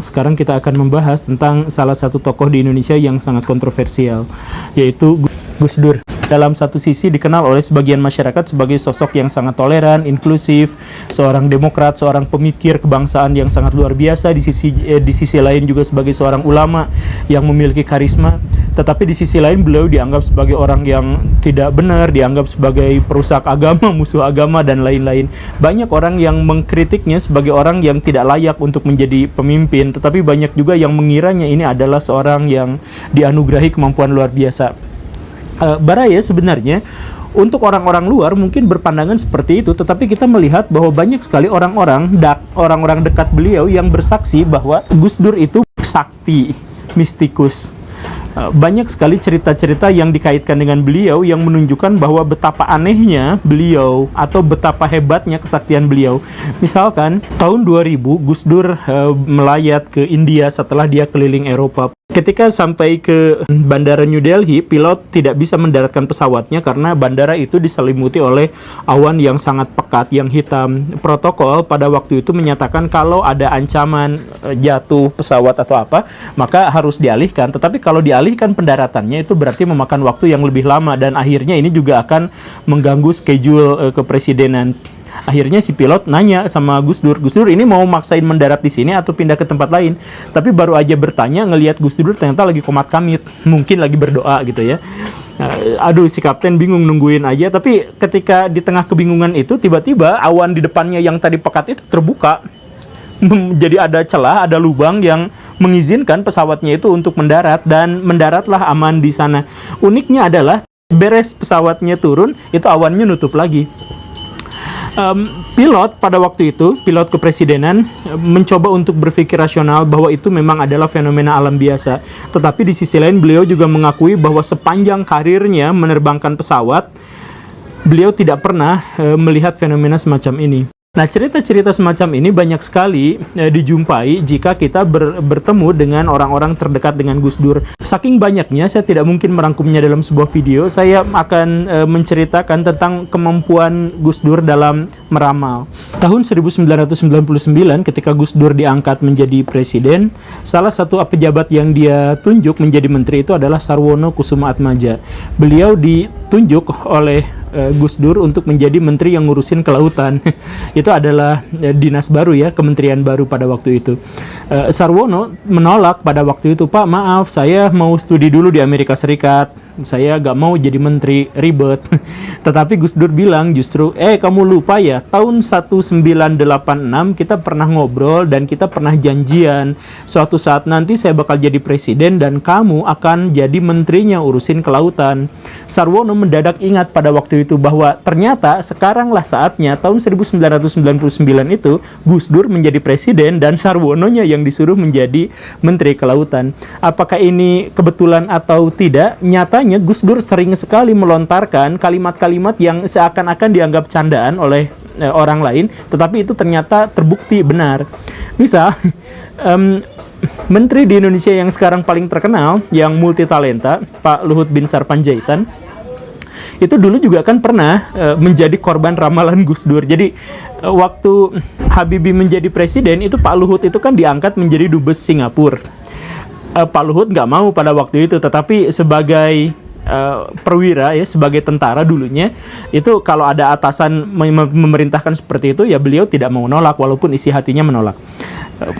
Sekarang kita akan membahas tentang salah satu tokoh di Indonesia yang sangat kontroversial, yaitu Gus Dur. Dalam satu sisi dikenal oleh sebagian masyarakat sebagai sosok yang sangat toleran, inklusif, seorang demokrat, seorang pemikir kebangsaan yang sangat luar biasa. Di sisi lain juga sebagai seorang ulama yang memiliki karisma. Tetapi di sisi lain beliau dianggap sebagai orang yang tidak benar, dianggap sebagai perusak agama, musuh agama, dan lain-lain. Banyak orang yang mengkritiknya sebagai orang yang tidak layak untuk menjadi pemimpin, tetapi banyak juga yang mengiranya ini adalah seorang yang dianugerahi kemampuan luar biasa. Baraya sebenarnya untuk orang-orang luar mungkin berpandangan seperti itu, tetapi kita melihat bahwa banyak sekali orang-orang dekat beliau yang bersaksi bahwa Gus Dur itu sakti, mistikus. Banyak sekali cerita-cerita yang dikaitkan dengan beliau yang menunjukkan bahwa betapa anehnya beliau atau betapa hebatnya kesaktian beliau. Misalkan tahun 2000 Gus Dur melayat ke India setelah dia keliling Eropa. Ketika sampai ke bandara New Delhi, pilot tidak bisa mendaratkan pesawatnya karena bandara itu diselimuti oleh awan yang sangat pekat, yang hitam. Protokol pada waktu itu menyatakan kalau ada ancaman jatuh pesawat atau apa, maka harus dialihkan. Tetapi kalau dialihkan pendaratannya itu berarti memakan waktu yang lebih lama, dan akhirnya ini juga akan mengganggu schedule kepresidenan. Akhirnya si pilot nanya sama Gus Dur ini mau maksain mendarat di sini atau pindah ke tempat lain? Tapi baru aja bertanya ngelihat Gus Dur ternyata lagi komat kamit, mungkin lagi berdoa gitu ya. Aduh, si kapten bingung nungguin aja. Tapi ketika di tengah kebingungan itu tiba-tiba awan di depannya yang tadi pekat itu terbuka. Jadi ada celah, ada lubang yang mengizinkan pesawatnya itu untuk mendarat, dan mendaratlah aman di sana. Uniknya adalah beres pesawatnya turun, itu awannya nutup lagi. Pilot pada waktu itu, pilot kepresidenan mencoba untuk berpikir rasional bahwa itu memang adalah fenomena alam biasa. Tetapi di sisi lain beliau juga mengakui bahwa sepanjang karirnya menerbangkan pesawat, beliau tidak pernah melihat fenomena semacam ini. Nah, cerita-cerita semacam ini banyak sekali dijumpai jika kita bertemu dengan orang-orang terdekat dengan Gus Dur. Saking banyaknya, saya tidak mungkin merangkumnya dalam sebuah video. Saya akan menceritakan tentang kemampuan Gus Dur dalam meramal. Tahun 1999, ketika Gus Dur diangkat menjadi presiden, salah satu pejabat yang dia tunjuk menjadi menteri itu adalah Sarwono Kusuma Atmaja. Beliau ditunjuk oleh Gus Dur untuk menjadi menteri yang ngurusin kelautan. Itu adalah dinas baru ya, kementerian baru pada waktu itu. Sarwono menolak pada waktu itu, "Pak, maaf, saya mau studi dulu di Amerika Serikat. Saya gak mau jadi menteri, ribet." Tetapi Gus Dur bilang justru, kamu lupa ya, tahun 1986 kita pernah ngobrol dan kita pernah janjian suatu saat nanti saya bakal jadi presiden dan kamu akan jadi menterinya urusin kelautan. Sarwono mendadak ingat pada waktu itu bahwa ternyata sekaranglah saatnya, tahun 1999 itu Gus Dur menjadi presiden dan Sarwononya yang disuruh menjadi menteri kelautan. Apakah ini kebetulan atau tidak? Nyatanya Gus Dur sering sekali melontarkan kalimat-kalimat yang seakan-akan dianggap candaan oleh orang lain, tetapi itu ternyata terbukti benar. Misal, menteri di Indonesia yang sekarang paling terkenal, yang multi talenta, Pak Luhut Binsar Panjaitan, itu dulu juga kan pernah menjadi korban ramalan Gus Dur. Jadi waktu Habibie menjadi presiden, itu Pak Luhut itu kan diangkat menjadi dubes Singapura. Pak Luhut nggak mau pada waktu itu, tetapi sebagai perwira ya, sebagai tentara dulunya, itu kalau ada atasan memerintahkan seperti itu ya beliau tidak mau nolak walaupun isi hatinya menolak.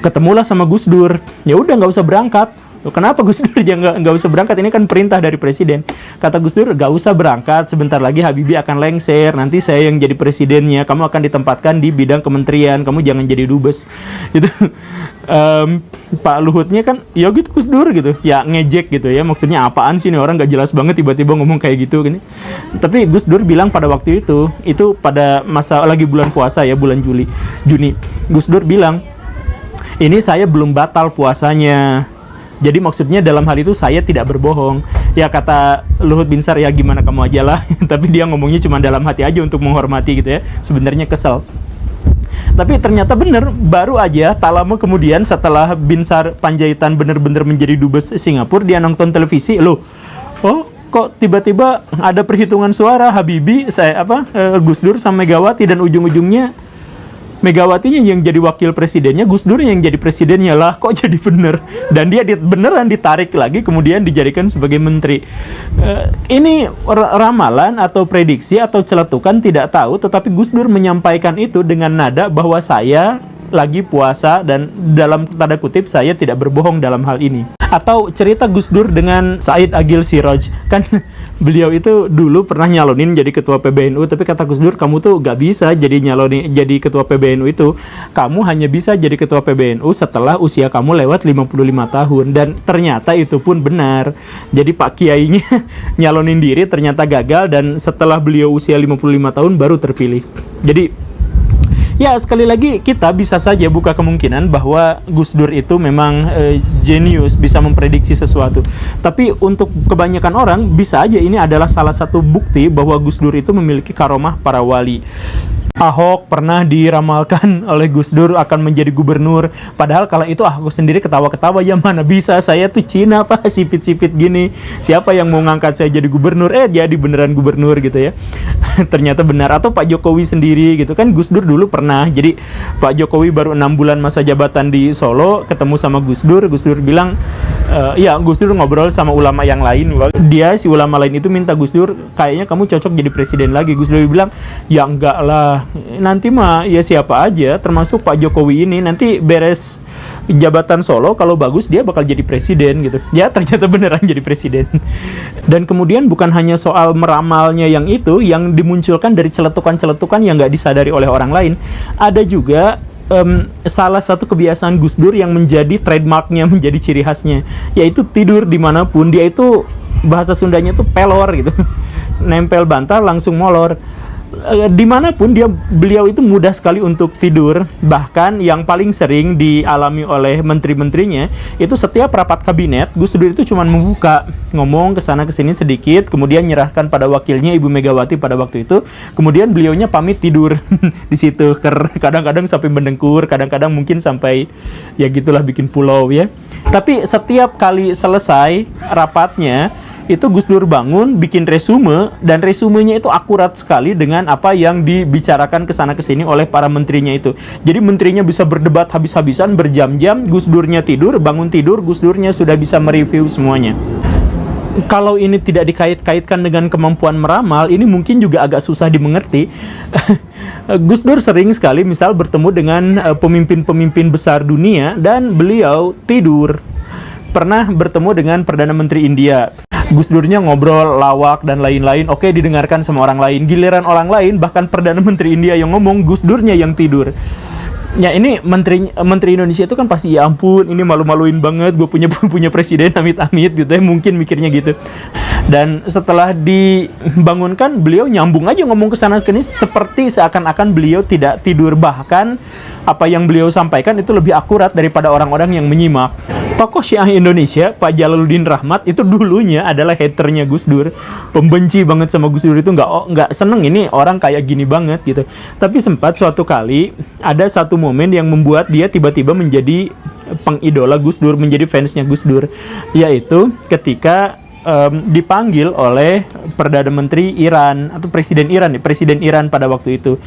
Ketemulah sama Gus Dur, ya udah nggak usah berangkat. Kenapa Gus Dur nggak usah berangkat? Ini kan perintah dari presiden. Kata Gus Dur, nggak usah berangkat. Sebentar lagi Habibie akan lengser. Nanti saya yang jadi presidennya. Kamu akan ditempatkan di bidang kementerian. Kamu jangan jadi dubes. Gitu. Pak Luhutnya kan, ya gitu Gus Dur gitu. Ya ngejek gitu ya. Maksudnya apaan sih nih orang nggak jelas banget tiba-tiba ngomong kayak gitu. Gini. Tapi Gus Dur bilang pada waktu itu pada masa lagi bulan puasa ya, bulan Juni. Gus Dur bilang, ini saya belum batal puasanya. Jadi maksudnya dalam hal itu saya tidak berbohong. Ya kata Luhut Binsar, ya gimana kamu aja lah. Tapi dia ngomongnya cuma dalam hati aja untuk menghormati gitu ya. Sebenarnya kesel. Tapi ternyata benar, baru aja tak lama kemudian setelah Binsar Panjaitan benar-benar menjadi dubes Singapura, dia nonton televisi, kok tiba-tiba ada perhitungan suara Habibie, Gus Dur sama Megawati, dan ujung-ujungnya Megawatinya yang jadi wakil presidennya, Gus Dur yang jadi presidennya. Lah kok jadi bener? Dan dia beneran ditarik lagi kemudian dijadikan sebagai menteri. Ini ramalan atau prediksi atau celetukan tidak tahu, tetapi Gus Dur menyampaikan itu dengan nada bahwa saya lagi puasa dan dalam tanda kutip saya tidak berbohong dalam hal ini. Atau cerita Gus Dur dengan Said Agil Siroj, kan beliau itu dulu pernah nyalonin jadi ketua PBNU, tapi kata Gus Dur, kamu tuh gak bisa jadi nyalonin jadi ketua PBNU itu, kamu hanya bisa jadi ketua PBNU setelah usia kamu lewat 55 tahun. Dan ternyata itu pun benar. Jadi Pak Kiainya nyalonin diri ternyata gagal, dan setelah beliau usia 55 tahun baru terpilih. Jadi ya, sekali lagi kita bisa saja buka kemungkinan bahwa Gus Dur itu memang jenius, bisa memprediksi sesuatu. Tapi untuk kebanyakan orang, bisa aja ini adalah salah satu bukti bahwa Gus Dur itu memiliki karomah para wali. Ahok pernah diramalkan oleh Gus Dur akan menjadi gubernur. Padahal kala itu Ahok sendiri ketawa-ketawa, ya mana bisa, saya tuh Cina Pak, sipit-sipit gini. Siapa yang mau ngangkat saya jadi gubernur? Jadi beneran gubernur gitu ya. Ternyata benar. Atau Pak Jokowi sendiri gitu kan, Gus Dur dulu pernah. Jadi Pak Jokowi baru 6 bulan masa jabatan di Solo, ketemu sama Gus Dur bilang, ya Gus Dur ngobrol sama ulama yang lain. Si ulama lain itu minta Gus Dur, kayaknya kamu cocok jadi presiden lagi. Gus Dur bilang, ya enggak lah, nanti mah ya siapa aja, termasuk Pak Jokowi ini, nanti beres jabatan Solo kalau bagus dia bakal jadi presiden gitu. Ya ternyata beneran jadi presiden. Dan kemudian bukan hanya soal meramalnya yang itu, yang dimunculkan dari celetukan-celetukan yang nggak disadari oleh orang lain. Ada juga salah satu kebiasaan Gus Dur yang menjadi trademarknya, menjadi ciri khasnya, yaitu tidur dimanapun. Dia itu bahasa Sundanya tuh pelor gitu. Nempel bantal langsung molor. Dimanapun beliau itu mudah sekali untuk tidur. Bahkan yang paling sering dialami oleh menteri-menterinya itu setiap rapat kabinet, Gus Dur itu cuma membuka, ngomong kesana kesini sedikit, kemudian nyerahkan pada wakilnya Ibu Megawati pada waktu itu, kemudian beliaunya pamit tidur di situ. Kadang-kadang sampai mendengkur, kadang-kadang mungkin sampai ya gitulah bikin pulau ya. Tapi setiap kali selesai rapatnya itu Gus Dur bangun, bikin resume, dan resumenya itu akurat sekali dengan apa yang dibicarakan kesana kesini oleh para menterinya itu. Jadi menterinya bisa berdebat habis-habisan berjam-jam, Gus Durnya tidur, bangun tidur, Gus Durnya sudah bisa mereview semuanya. Kalau ini tidak dikait-kaitkan dengan kemampuan meramal, ini mungkin juga agak susah dimengerti. Gus Dur sering sekali misal bertemu dengan pemimpin-pemimpin besar dunia dan beliau tidur. Pernah bertemu dengan Perdana Menteri India, Gus Durnya ngobrol lawak dan lain-lain, oke didengarkan sama orang lain. Giliran orang lain, bahkan Perdana Menteri India yang ngomong, Gus Durnya yang tidur. Ya ini menteri Indonesia itu kan pasti, ya ampun ini malu-maluin banget, gue punya presiden amit-amit gitu ya, mungkin mikirnya gitu. Dan setelah dibangunkan, beliau nyambung aja ngomong kesana kesini seperti seakan-akan beliau tidak tidur. Bahkan apa yang beliau sampaikan itu lebih akurat daripada orang-orang yang menyimak. Tokoh Syiah Indonesia, Pak Jalaluddin Rahmat, itu dulunya adalah haternya Gus Dur, pembenci banget sama Gus Dur, itu nggak seneng ini orang kayak gini banget gitu. Tapi sempat suatu kali ada satu momen yang membuat dia tiba-tiba menjadi pengidola Gus Dur, menjadi fansnya Gus Dur, yaitu ketika dipanggil oleh Perdana Menteri Iran atau Presiden Iran pada waktu itu.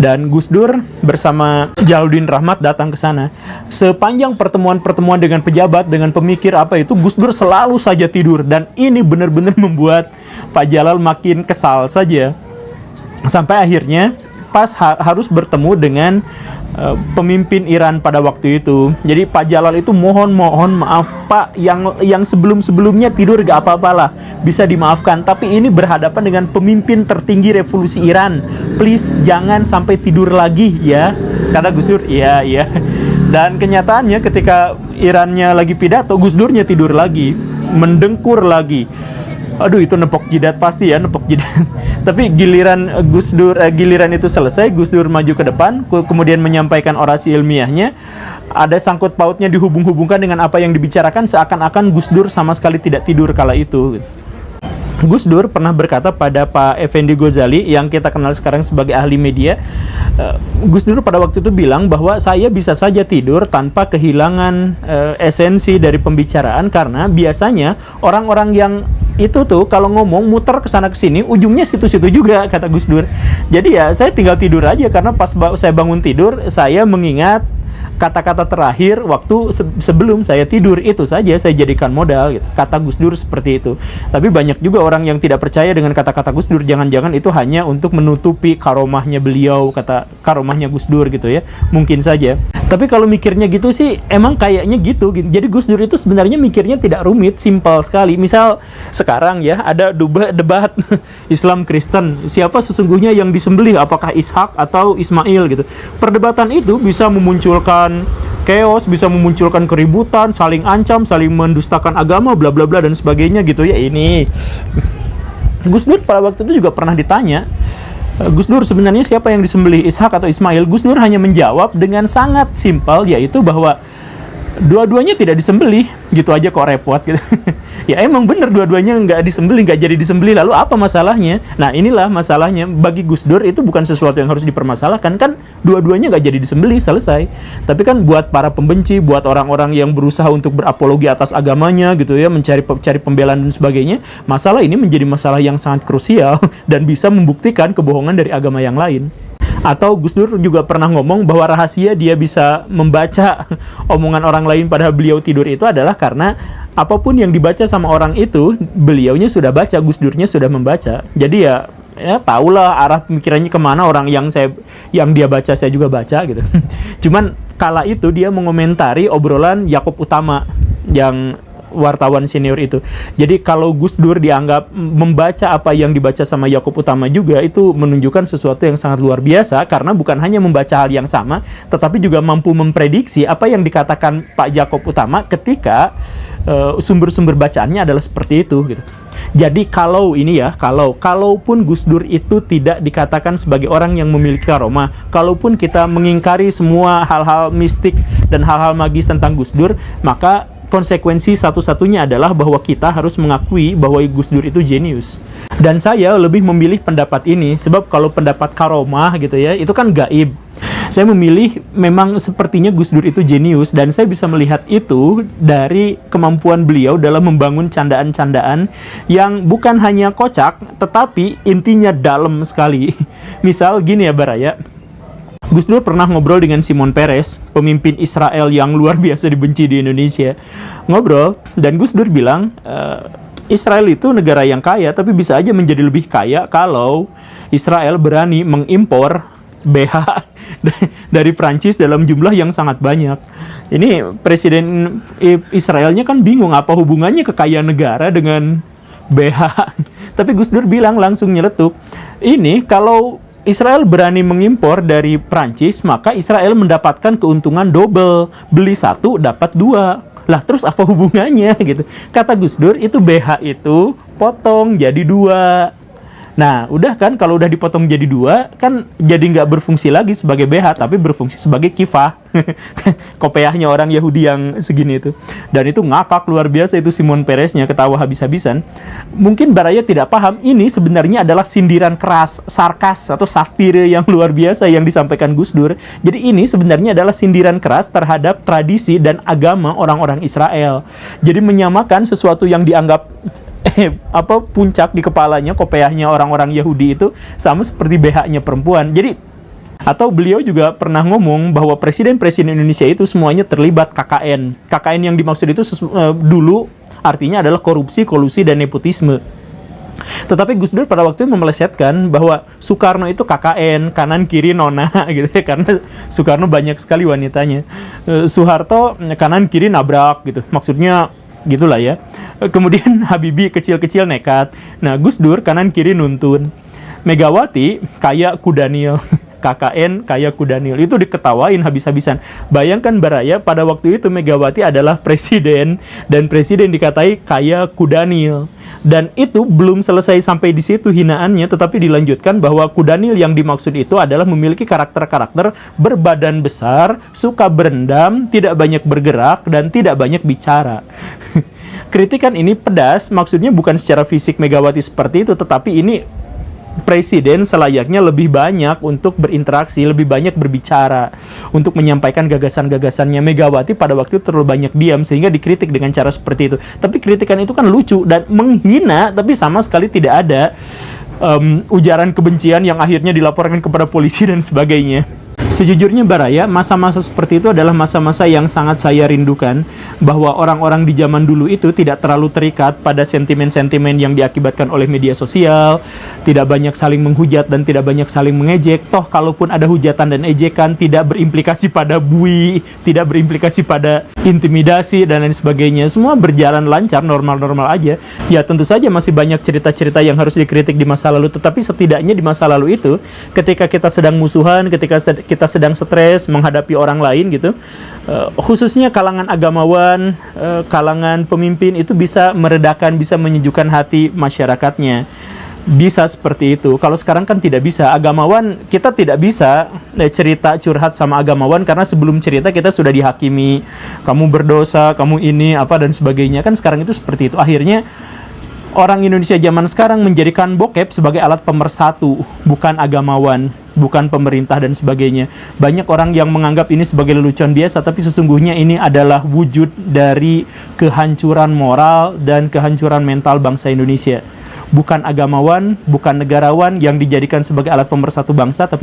Dan Gus Dur bersama Jalaluddin Rahmat datang ke sana. Sepanjang pertemuan-pertemuan dengan pejabat, dengan pemikir apa itu, Gus Dur selalu saja tidur. Dan ini benar-benar membuat Pak Jalal makin kesal saja. Sampai akhirnya pas harus bertemu dengan pemimpin Iran pada waktu itu. Jadi Pak Jalal itu mohon maaf Pak, yang sebelum-sebelumnya tidur gak apa-apalah, bisa dimaafkan. Tapi ini berhadapan dengan pemimpin tertinggi revolusi Iran, please jangan sampai tidur lagi ya. Kata Gus Dur, iya. Dan kenyataannya ketika Irannya lagi pidato, Gus Durnya tidur lagi, mendengkur lagi. Aduh, itu nepok jidat pasti ya, nepok jidat. Tapi giliran giliran itu selesai, Gus Dur maju ke depan, kemudian menyampaikan orasi ilmiahnya. Ada sangkut pautnya dihubung-hubungkan dengan apa yang dibicarakan, seakan-akan Gus Dur sama sekali tidak tidur kala itu. Gus Dur pernah berkata pada Pak Effendi Ghazali yang kita kenal sekarang sebagai ahli media. Gus Dur pada waktu itu bilang bahwa saya bisa saja tidur tanpa kehilangan esensi dari pembicaraan, karena biasanya orang-orang yang itu tuh kalau ngomong muter ke sana ke sini, ujungnya situ-situ juga, kata Gus Dur. Jadi ya saya tinggal tidur aja, karena pas saya bangun tidur saya mengingat kata-kata terakhir waktu sebelum saya tidur, itu saja saya jadikan modal gitu. Kata Gus Dur seperti itu. Tapi banyak juga orang yang tidak percaya dengan kata-kata Gus Dur, jangan-jangan itu hanya untuk menutupi karomahnya beliau, kata karomahnya Gus Dur gitu ya. Mungkin saja. Tapi kalau mikirnya gitu sih emang kayaknya gitu. Jadi Gus Dur itu sebenarnya mikirnya tidak rumit, simpel sekali. Misal sekarang ya ada debat Islam Kristen, siapa sesungguhnya yang disembelih, apakah Ishak atau Ismail gitu. Perdebatan itu bisa memunculkan chaos, bisa memunculkan keributan, saling ancam, saling mendustakan agama, bla bla bla dan sebagainya gitu ya. Ini Gus Dur pada waktu itu juga pernah ditanya, Gus Dur sebenarnya siapa yang disembelih, Ishak atau Ismail? Gus Dur hanya menjawab dengan sangat simpel, yaitu bahwa dua-duanya tidak disembelih. Gitu aja kok repot gitu. Ya emang bener dua-duanya nggak disembelih, nggak jadi disembelih, lalu apa masalahnya? Nah inilah masalahnya. Bagi Gus Dur itu bukan sesuatu yang harus dipermasalahkan, kan dua-duanya nggak jadi disembelih, selesai. Tapi kan buat para pembenci, buat orang-orang yang berusaha untuk berapologi atas agamanya gitu ya, mencari pembelaan dan sebagainya, masalah ini menjadi masalah yang sangat krusial dan bisa membuktikan kebohongan dari agama yang lain. Atau Gus Dur juga pernah ngomong bahwa rahasia dia bisa membaca omongan orang lain padahal beliau tidur itu adalah karena apapun yang dibaca sama orang itu, beliaunya sudah baca, Gus Durnya sudah membaca. Jadi ya tahulah arah pemikirannya kemana, orang yang dia baca saya juga baca gitu. Cuman kala itu dia mengomentari obrolan Yakob Utama yang wartawan senior itu. Jadi kalau Gus Dur dianggap membaca apa yang dibaca sama Yakob Utama juga, itu menunjukkan sesuatu yang sangat luar biasa, karena bukan hanya membaca hal yang sama, tetapi juga mampu memprediksi apa yang dikatakan Pak Yakob Utama ketika sumber-sumber bacaannya adalah seperti itu gitu. Jadi kalaupun Gus Dur itu tidak dikatakan sebagai orang yang memiliki karomah, kalaupun kita mengingkari semua hal-hal mistik dan hal-hal magis tentang Gus Dur, maka konsekuensi satu-satunya adalah bahwa kita harus mengakui bahwa Gus Dur itu jenius. Dan saya lebih memilih pendapat ini, sebab kalau pendapat karomah gitu ya, itu kan gaib. Saya memilih memang sepertinya Gus Dur itu jenius, dan saya bisa melihat itu dari kemampuan beliau dalam membangun candaan-candaan yang bukan hanya kocak, tetapi intinya dalam sekali. Misal gini ya Baraya, Gus Dur pernah ngobrol dengan Shimon Peres, pemimpin Israel yang luar biasa dibenci di Indonesia. Ngobrol, dan Gus Dur bilang, Israel itu negara yang kaya, tapi bisa aja menjadi lebih kaya kalau Israel berani mengimpor BH dari Prancis dalam jumlah yang sangat banyak. Ini presiden Israelnya kan bingung, apa hubungannya kekayaan negara dengan BH. Tapi Gus Dur bilang langsung nyeletuk, ini kalau Israel berani mengimpor dari Prancis, maka Israel mendapatkan keuntungan double. Beli satu, dapat dua. Lah terus apa hubungannya gitu? Kata Gus Dur, itu BH itu potong jadi dua. Nah, udah kan, kalau udah dipotong jadi dua, kan jadi nggak berfungsi lagi sebagai BH, tapi berfungsi sebagai kifah. Kopiahnya orang Yahudi yang segini itu. Dan itu ngakak luar biasa itu Shimon Peresnya, ketawa habis-habisan. Mungkin Baraya tidak paham, ini sebenarnya adalah sindiran keras, sarkas, atau satire yang luar biasa yang disampaikan Gus Dur. Jadi ini sebenarnya adalah sindiran keras terhadap tradisi dan agama orang-orang Israel. Jadi menyamakan sesuatu yang dianggap puncak di kepalanya, kopiahnya orang-orang Yahudi itu sama seperti BH-nya perempuan. Jadi, atau beliau juga pernah ngomong bahwa presiden-presiden Indonesia itu semuanya terlibat KKN. KKN yang dimaksud itu dulu artinya adalah korupsi, kolusi, dan nepotisme. Tetapi Gus Dur pada waktu itu memelesetkan bahwa Soekarno itu KKN, kanan kiri nona gitu ya, karena Soekarno banyak sekali wanitanya. Soeharto kanan kiri nabrak gitu. Maksudnya gitulah ya. Kemudian Habibie kecil-kecil nekat. Nah, Gus Dur kanan kiri nuntun. Megawati kayak Kudanil. KKN kayak Kudanil. Itu diketawain habis-habisan. Bayangkan Baraya, pada waktu itu Megawati adalah presiden, dan presiden dikatai kayak Kudanil. Dan itu belum selesai sampai di situ hinaannya, tetapi dilanjutkan bahwa Kudanil yang dimaksud itu adalah memiliki karakter-karakter berbadan besar, suka berendam, tidak banyak bergerak, dan tidak banyak bicara. kritikan ini pedas, maksudnya bukan secara fisik Megawati seperti itu, tetapi ini presiden selayaknya lebih banyak untuk berinteraksi, lebih banyak berbicara, untuk menyampaikan gagasan-gagasannya. Megawati pada waktu itu terlalu banyak diam, sehingga dikritik dengan cara seperti itu. Tapi kritikan itu kan lucu dan menghina, tapi sama sekali tidak ada ujaran kebencian yang akhirnya dilaporkan kepada polisi dan sebagainya. Sejujurnya Baraya, masa-masa seperti itu adalah masa-masa yang sangat saya rindukan, bahwa orang-orang di zaman dulu itu tidak terlalu terikat pada sentimen-sentimen yang diakibatkan oleh media sosial, tidak banyak saling menghujat dan tidak banyak saling mengejek. Toh kalaupun ada hujatan dan ejekan, tidak berimplikasi pada bui, tidak berimplikasi pada intimidasi dan lain sebagainya. Semua berjalan lancar, normal-normal aja. Ya tentu saja masih banyak cerita-cerita yang harus dikritik di masa lalu, tetapi setidaknya di masa lalu itu, ketika kita sedang musuhan, ketika kita sedang stres menghadapi orang lain gitu, khususnya kalangan agamawan, kalangan pemimpin itu bisa meredakan, bisa menyejukkan hati masyarakatnya. Bisa seperti itu. Kalau sekarang kan tidak bisa. Agamawan, kita tidak bisa cerita curhat sama agamawan, karena sebelum cerita kita sudah dihakimi, kamu berdosa, kamu ini apa dan sebagainya. Kan sekarang itu seperti itu. Akhirnya orang Indonesia zaman sekarang menjadikan bokep sebagai alat pemersatu, bukan agamawan, bukan pemerintah dan sebagainya. Banyak orang yang menganggap ini sebagai lelucon biasa, tapi sesungguhnya ini adalah wujud dari kehancuran moral dan kehancuran mental bangsa Indonesia. Bukan agamawan, bukan negarawan yang dijadikan sebagai alat pemersatu bangsa, tapi